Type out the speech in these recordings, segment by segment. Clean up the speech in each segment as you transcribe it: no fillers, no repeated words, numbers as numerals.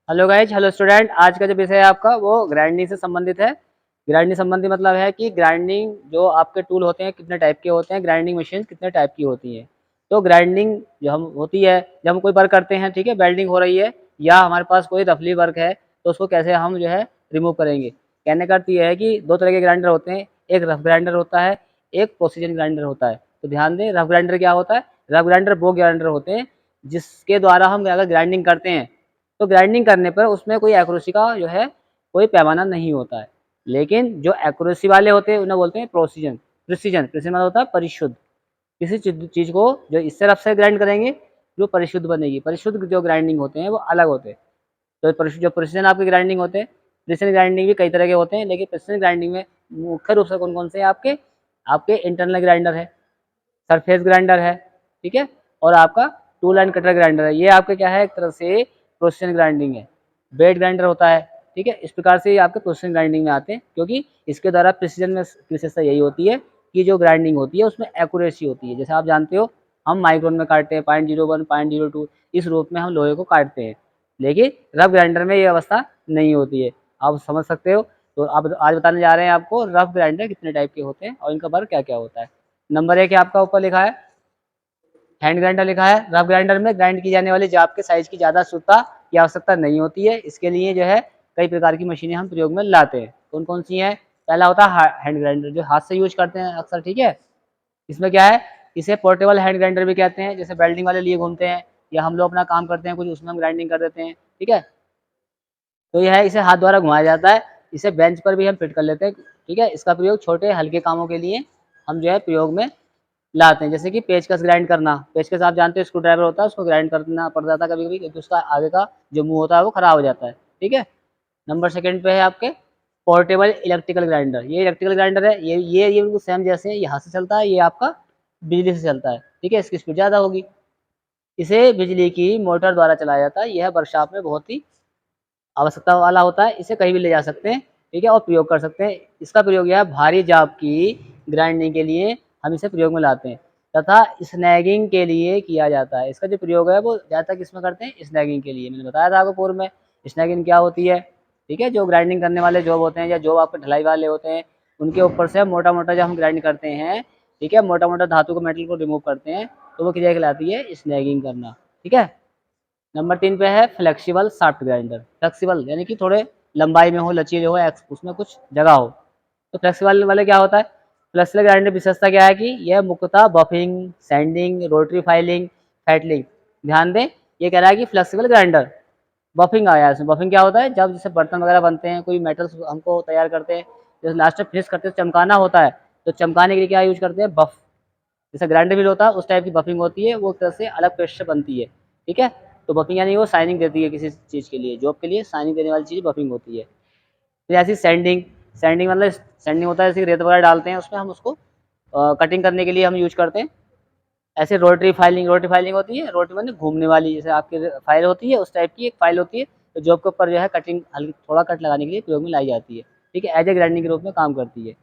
Hello guys, hello student. आज का जो विषय है आपका वो ग्राइंडिंग से संबंधित है। ग्राइंडिंग संबंधी मतलब है कि ग्राइंडिंग जो आपके टूल होते हैं कितने टाइप के होते हैं, ग्राइंडिंग मशीन कितने टाइप की होती हैं। तो ग्राइंडिंग जो हम होती है, जब हम कोई वर्क करते हैं, ठीक है, वेल्डिंग हो रही है या हमारे पास कोई रफली वर्क है, तो उसको कैसे हम जो है रिमूव करेंगे। कहने का अर्थ ये है कि दो तरह के ग्राइंडर होते हैं, एक रफ ग्राइंडर होता है, एक प्रोसीजन ग्राइंडर होता है। तो ध्यान दें, रफ ग्राइंडर क्या होता है। रफ ग्राइंडर वो ग्राइंडर होते हैं जिसके द्वारा हम अगर ग्राइंडिंग करते हैं तो ग्राइंडिंग करने पर उसमें कोई एक्यूरेसी का जो है कोई पैमाना नहीं होता है। लेकिन जो एक्यूरेसी वाले होते हैं उन्हें बोलते हैं प्रोसीजन। प्रिसीजन प्रिसीजन मतलब होता है परिशुद्ध। किसी चीज़ को जो इससे रफ से ग्राइंड करेंगे जो परिशुद्ध बनेगी। परिशुद्ध जो ग्राइंडिंग होते हैं वो अलग होते हैं। तो जो प्रिसीजन आपके ग्राइंडिंग होते हैं, प्रिसीजन ग्राइंडिंग भी कई तरह के होते हैं, लेकिन प्रिसीजन ग्राइंडिंग में मुख्य रूप से कौन कौन से आपके आपके इंटरनल ग्राइंडर है, सरफेस ग्राइंडर है, ठीक है, और आपका टूल एंड कटर ग्राइंडर है। ये आपके क्या है, एक तरह से प्रोसेशन ग्राइंडिंग है। बेड ग्राइंडर होता है, ठीक है। इस प्रकार से ये आपके प्रोसेशन ग्राइंडिंग में आते हैं, क्योंकि इसके द्वारा प्रिसीजन में विशेषता यही होती है कि जो ग्राइंडिंग होती है उसमें एक्यूरेसी होती है। जैसे आप जानते हो हम माइक्रोन में काटते हैं, 0.01 0.02 इस रूप में हम लोहे को काटते हैं, लेकिन रफ ग्राइंडर में ये अवस्था नहीं होती है। आप समझ सकते हो। तो आप आज बताने जा रहे हैं आपको रफ ग्राइंडर कितने टाइप के होते हैं और इनका वर्क क्या क्या होता है। नंबर 1 आपका ऊपर लिखा है हैंड ग्राइंडर लिखा है। रफ ग्राइंडर में ग्राइंड की जाने वाली जाप के साइज की ज़्यादा शुद्धता की आवश्यकता नहीं होती है। इसके लिए जो है कई प्रकार की मशीनें हम प्रयोग में लाते हैं। कौन कौन सी हैं? पहला होता है हैंड ग्राइंडर, जो हाथ से यूज करते हैं अक्सर, ठीक है। इसमें क्या है, इसे पोर्टेबल हैंड ग्राइंडर भी कहते हैं। जैसे वेल्डिंग वाले लिए घूमते हैं या हम लोग अपना काम करते हैं कुछ, उसमें हम ग्राइंडिंग कर देते हैं, ठीक है। तो यह है, इसे हाथ द्वारा घुमाया जाता है। इसे बेंच पर भी हम फिट कर लेते हैं, ठीक है। इसका प्रयोग छोटे हल्के कामों के लिए हम जो है प्रयोग में लाते हैं। जैसे कि पेचकस ग्राइंड करना। पेचकस आप जानते हो स्क्रू ड्राइवर होता है, उसको ग्राइंड करना पड़ जाता है कभी कभी, क्योंकि उसका आगे का जो मुंह होता है वो खराब हो जाता है, ठीक है। नंबर सेकंड पे है आपके पोर्टेबल इलेक्ट्रिकल ग्राइंडर। ये इलेक्ट्रिकल ग्राइंडर है, ये बिल्कुल सेम जैसे ये हाथ से चलता है, ये आपका बिजली से चलता है, ठीक है। इसकी स्पीड ज़्यादा होगी। इसे बिजली की मोटर द्वारा चलाया जाता है। यह वर्कशॉप में बहुत ही आवश्यकता वाला होता है। इसे कहीं भी ले जा सकते हैं, ठीक है, और प्रयोग कर सकते हैं। इसका प्रयोग यह भारी जाप की ग्राइंडिंग के लिए हम इसे प्रयोग में लाते हैं, तथा स्नैगिंग के लिए किया जाता है। इसका जो प्रयोग है वो ज़्यादातर किसमें करते हैं? स्नैगिंग के लिए। मैंने बताया था आपको पूर्व में स्नैगिंग क्या होती है, ठीक है। जो ग्राइंडिंग करने वाले जॉब होते हैं या जॉब आपके ढलाई वाले होते हैं, उनके ऊपर से मोटा मोटा जब हम ग्राइंड करते हैं, ठीक है, मोटा मोटा धातु को, मेटल को रिमूव करते हैं, तो वो क्रिया कहलाती है स्नैगिंग करना, ठीक है। नंबर 3 पे है फ्लेक्सिबल शाफ्ट ग्राइंडर। फ्लेक्सिबल यानी कि थोड़े लंबाई में हो, लचीले हो, उसमें कुछ जगह हो। तो फ्लेक्सिबल वाले क्या होता है? फ्लेक्सिबल ग्राइंडर विशेषता क्या है कि यह मुख्यतः बफिंग, सैंडिंग, रोटरी फाइलिंग, फैटलिंग। ध्यान दें, ये कह रहा है कि फ्लेक्सिबल ग्राइंडर बफिंग आया। इसमें बफिंग क्या होता है? जब जैसे बर्तन वगैरह बनते हैं, कोई मेटल्स हमको तैयार करते हैं, जैसे लास्ट में फिनिश करते हैं, चमकाना होता है, तो चमकाने के लिए क्या यूज करते हैं? बफ। जैसे ग्राइंडर व्हील होता है उस टाइप की बफिंग होती है, वो एक तरह से अलग पेस्ट से बनती है, ठीक है। तो बफिंग यानी वो शाइनिंग देती है किसी चीज़ के लिए, जॉब के लिए शाइनिंग देने वाली चीज़ बफिंग होती है। फिर ऐसी सैंडिंग। सैंडिंग मतलब सैंडिंग होता है जैसे रेत वगैरह डालते हैं उसमें, हम उसको कटिंग करने के लिए हम यूज करते हैं। ऐसे रोटरी फाइलिंग। रोटरी फाइलिंग होती है, रोटरी मतलब घूमने वाली, जैसे आपकी फाइल होती है उस टाइप की एक फाइल होती है, तो जॉब के ऊपर जो है कटिंग हल्की थोड़ा कट लगाने के लिए प्रयोग में लाई जाती है, ठीक है। एज ए ग्राइंडिंग के रूप में काम करती है,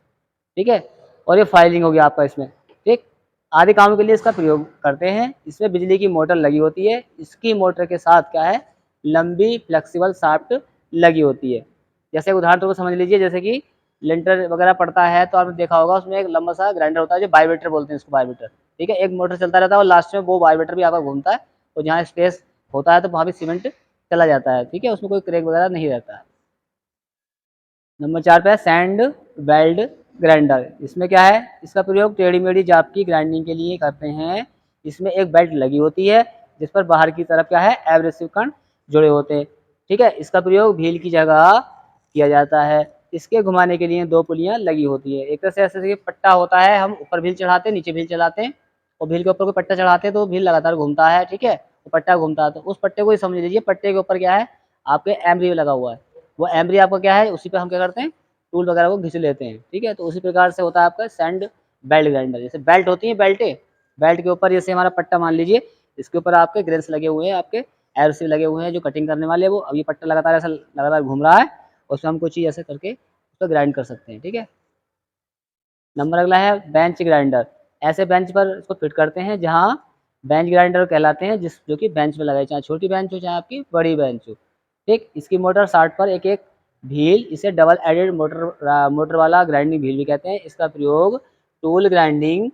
ठीक है। और ये फाइलिंग हो गया आपका इसमें, ठीक। आदि कामों के लिए इसका प्रयोग करते हैं। इसमें बिजली की मोटर लगी होती है। इसकी मोटर के साथ क्या है? लंबी फ्लेक्सिबल शाफ्ट लगी होती है। जैसे उदाहरण तो समझ लीजिए, जैसे कि लेंटर वगैरह पड़ता है तो आपने देखा होगा उसमें एक लंबा सा ग्राइंडर होता है, जो वाइब्रेटर बोलते हैं इसको, वाइब्रेटर, ठीक है। एक मोटर चलता रहता है और लास्ट में वो वाइब्रेटर भी आपका घूमता है, और जहाँ स्पेस होता है तो वहाँ भी सीमेंट चला जाता है, ठीक है। उसमें कोई क्रैक वगैरह नहीं रहता है। नंबर 4 पे है सैंड वेल्ड ग्राइंडर। इसमें क्या है? इसका प्रयोग टेढ़ी मेढ़ी जाप की ग्राइंडिंग के लिए करते हैं। इसमें एक बेल्ट लगी होती है जिस पर बाहर की तरफ क्या है? एब्रेसिव कण जुड़े होते हैं, ठीक है। इसका प्रयोग व्हील की जगह किया जाता है। इसके घुमाने के लिए दो पुलियां लगी होती है। एक तरह से ऐसे पट्टा होता है, हम ऊपर व्हील चढ़ाते हैं, नीचे व्हील चलाते हैं, और व्हील के ऊपर कोई पट्टा चढ़ाते हैं तो व्हील लगातार घूमता है, ठीक है। वो पट्टा घूमता है, तो उस पट्टे को ही समझ लीजिए, पट्टे के ऊपर क्या है? आपके एमरी लगा हुआ है। वो एमरी आपका क्या है? उसी पे हम क्या करते हैं? टूल वगैरह को घिस लेते हैं, ठीक है। तो उसी प्रकार से होता है आपका सैंड बेल्ट ग्राइंडर। जैसे बेल्ट होती है, बेल्टे, बेल्ट के ऊपर जैसे हमारा पट्टा मान लीजिए, इसके ऊपर आपके ग्रेन्स लगे हुए हैं, आपके एरसी लगे हुए हैं जो कटिंग करने वाले, वो अब ये पट्टा लगातार ऐसा लगातार घूम रहा है, उसमें हम कोई चीज़ ऐसे करके उसको ग्राइंड कर सकते हैं, ठीक है। नंबर अगला है बेंच ग्राइंडर। ऐसे बेंच पर इसको फिट करते हैं जहाँ बेंच ग्राइंडर कहलाते हैं, जिस जो कि बेंच में लगाए, चाहे छोटी बेंच हो चाहे आपकी बड़ी बेंच हो। ठीक। इसकी मोटर 60 पर एक व्हील, इसे डबल एडेड मोटर वाला ग्राइंडिंग व्हील भी कहते हैं। इसका प्रयोग टूल ग्राइंडिंग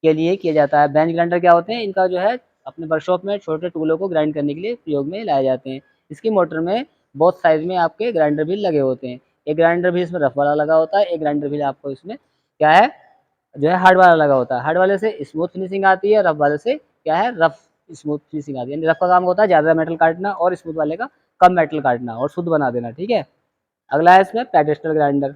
के लिए किया जाता है। बेंच ग्राइंडर क्या होते हैं, इनका जो है अपने वर्कशॉप में छोटे टूलों को ग्राइंड करने के लिए प्रयोग में लाए जाते हैं। इसकी मोटर में बहुत साइज में आपके ग्राइंडर व्हील लगे होते हैं। एक ग्राइंडर व्हील इसमें रफ वाला लगा होता है, एक ग्राइंडर व्हील आपको इसमें क्या है जो है हार्ड वाला लगा होता है। हार्ड वाले से स्मूथ फिनिशिंग आती है, रफ वाले से क्या है रफ स्मूथ फिनिशिंग आती है। यानी रफ का काम होता है ज़्यादा मेटल काटना और स्मूथ वाले का कम मेटल काटना और शुद्ध बना देना। ठीक है। अगला है इसमें पेडेस्टल ग्राइंडर।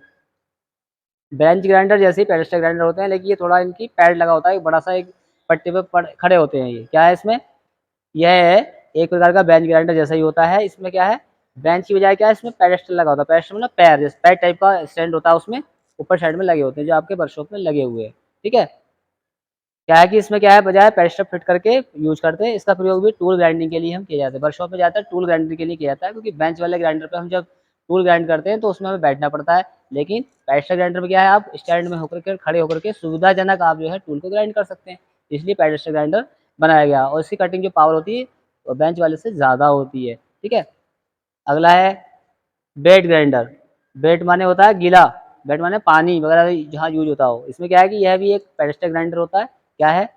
बेंच ग्राइंडर जैसे ही पेडेस्टल ग्राइंडर होते हैं, लेकिन ये थोड़ा इनकी पैड लगा होता है, बड़ा सा एक पट्टे पे खड़े होते हैं। ये क्या है इसमें, यह है एक प्रकार का बेंच ग्राइंडर जैसा ही होता है। इसमें क्या है, बेंच की बजाय क्या है इसमें पेडेस्टल लगा होता है। पेडेस्टल मतलब पैर, जैसे पैर टाइप का स्टैंड होता है, उसमें ऊपर साइड में लगे होते हैं जो आपके वर्कशॉप में लगे हुए हैं। ठीक है। क्या है कि इसमें क्या है, बजाय पेडेस्टल फिट करके यूज करते हैं, इसका प्रयोग भी टूल ग्राइंडिंग के लिए हम किया जाता है। वर्कशॉप में जाता है टूल ग्राइंडिंग के लिए किया जाता है, क्योंकि बेंच वाले ग्राइंडर पे हम जब टूल ग्राइंड करते हैं तो उसमें हमें बैठना पड़ता है। लेकिन पेडेस्टल ग्राइंडर में क्या है, आप स्टैंड में होकर के खड़े होकर के सुविधाजनक आप जो है टूल को ग्राइंड कर सकते हैं। इसलिए पेडेस्टल ग्राइंडर बनाया गया और इसकी कटिंग जो पावर होती है वो बेंच वाले से ज़्यादा होती है। ठीक है। अगला है बेड ग्राइंडर। बेड माने होता है गीला, बेड माने पानी वगैरह जहाँ यूज होता हो। इसमें क्या है कि यह भी एक पेडेस्टल ग्राइंडर होता है। क्या है,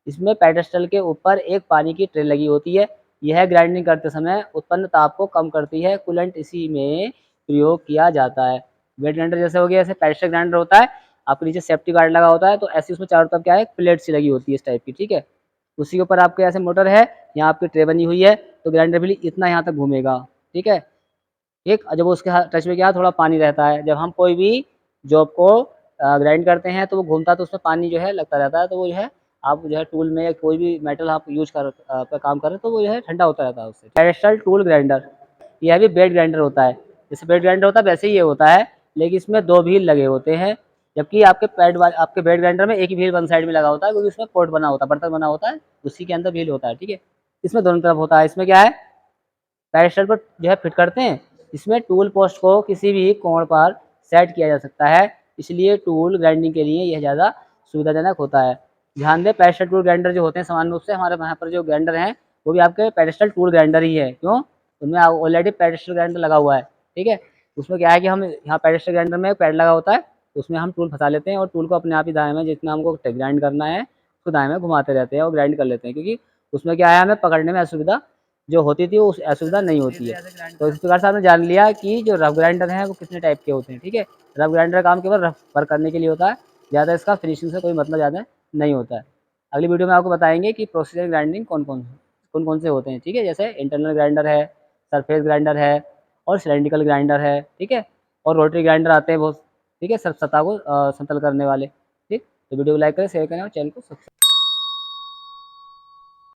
इसमें पेडेस्टल के ऊपर एक पानी की ट्रे लगी होती है। यह ग्राइंडिंग करते समय उत्पन्न ताप को कम करती है। कूलेंट इसी में प्रयोग किया जाता है। बेड ग्राइंडर जैसे हो गया, ऐसे पेडेस्टल ग्राइंडर होता है, आपके नीचे सेफ्टी गार्ड लगा होता है, तो ऐसी उसमें चारों तरफ क्या है प्लेट सी लगी होती है इस टाइप की। ठीक है। उसी के ऊपर आपके ऐसे मोटर है, यहाँ आपकी ट्रे बनी हुई है, तो ग्राइंडर भी इतना यहाँ तक घूमेगा। ठीक है। ठीक। जब उसके टच में क्या थोड़ा पानी रहता है, जब हम कोई भी जॉब को ग्राइंड करते हैं तो वो घूमता है, तो उसमें पानी जो है लगता रहता है, तो वो जो है आप जो है टूल में या कोई भी मेटल आप यूज कर पे काम करें तो वो जो है ठंडा होता रहता है उससे। पेडेस्टल टूल ग्राइंडर, यह भी बेड ग्राइंडर होता है। जैसे बेड ग्राइंडर होता है वैसे ही ये होता है, लेकिन इसमें 2 व्हील लगे होते हैं, जबकि आपके बेड ग्राइंडर में एक ही व्हील वन साइड में लगा होता है, क्योंकि उसमें पोर्ट बना होता है, बर्तन बना होता है, उसी के अंदर व्हील होता है। ठीक है। इसमें दोनों तरफ होता है। इसमें क्या है, पेडेस्टल पर जो है फिट करते हैं, इसमें टूल पोस्ट को किसी भी कोण पर सेट किया जा सकता है, इसलिए टूल ग्राइंडिंग के लिए यह ज़्यादा सुविधाजनक होता है। ध्यान दें, पेडेस्टल टूल ग्राइंडर जो होते हैं सामान्य रूप से हमारे यहाँ पर जो ग्राइंडर हैं वो भी आपके पेडेस्टल टूल ग्राइंडर ही है। क्यों, उनमें ऑलरेडी पेडेस्टल ग्राइंडर लगा हुआ है। ठीक है। उसमें क्या है कि हम यहाँ पेडेस्टल ग्राइंडर में पैड लगा होता है, उसमें हम टूल फंसा लेते हैं और टूल को अपने आप ही दाएं में जितना हमको ग्राइंड करना है उसको दाएं में घुमाते रहते हैं और ग्राइंड कर लेते हैं, क्योंकि उसमें क्या है हमें पकड़ने में असुविधा जो होती थी वो असुविधा नहीं होती है। तो इस प्रकार से आपने जान लिया कि जो रफ ग्राइंडर हैं वो कितने टाइप के होते हैं। ठीक है। रफ ग्राइंडर का काम केवल रफ वर्क करने के लिए होता है, ज़्यादा इसका फिनिशिंग से कोई मतलब ज़्यादा नहीं होता है। अगली वीडियो में आपको बताएंगे कि प्रोसीजर ग्राइंडिंग कौन कौन से होते हैं। ठीक है। जैसे इंटरनल ग्राइंडर है, सरफेस ग्राइंडर है और सिलेंड्रिकल ग्राइंडर है। ठीक है। और रोटरी ग्राइंडर आते हैं बहुत। ठीक है। सब सतह को समतल करने वाले। ठीक। तो वीडियो को लाइक करें, शेयर करें और चैनल को सब्सक्राइब